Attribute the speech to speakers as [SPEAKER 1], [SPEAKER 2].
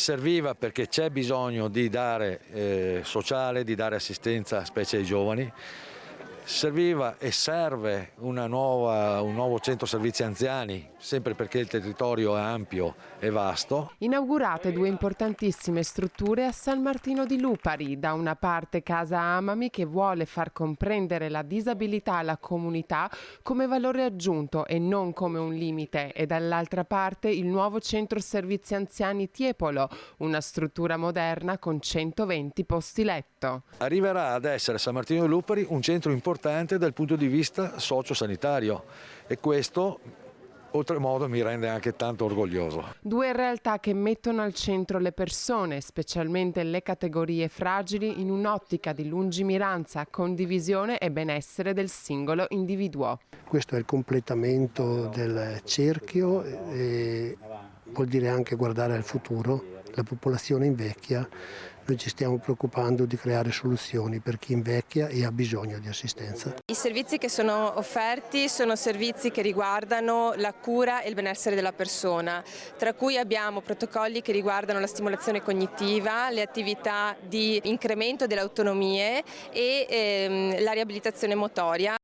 [SPEAKER 1] Serviva perché c'è bisogno di dare sociale, di dare assistenza specie ai giovani. Serviva e serve un nuovo centro servizi anziani, sempre perché il territorio è ampio e vasto.
[SPEAKER 2] Inaugurate due importantissime strutture a San Martino di Lupari, da una parte Casa Amami che vuole far comprendere la disabilità alla comunità come valore aggiunto e non come un limite, e dall'altra parte il nuovo centro servizi anziani Tiepolo, una struttura moderna con 120 posti letto.
[SPEAKER 1] Arriverà ad essere San Martino di Lupari un centro importante dal punto di vista sociosanitario e questo oltremodo mi rende anche tanto orgoglioso.
[SPEAKER 2] Due realtà che mettono al centro le persone, specialmente le categorie fragili, in un'ottica di lungimiranza, condivisione e benessere del singolo individuo.
[SPEAKER 3] Questo è il completamento del cerchio e vuol dire anche guardare al futuro. La popolazione invecchia, noi ci stiamo preoccupando di creare soluzioni per chi invecchia e ha bisogno di assistenza.
[SPEAKER 4] I servizi che sono offerti sono servizi che riguardano la cura e il benessere della persona, tra cui abbiamo protocolli che riguardano la stimolazione cognitiva, le attività di incremento delle autonomie e la riabilitazione motoria.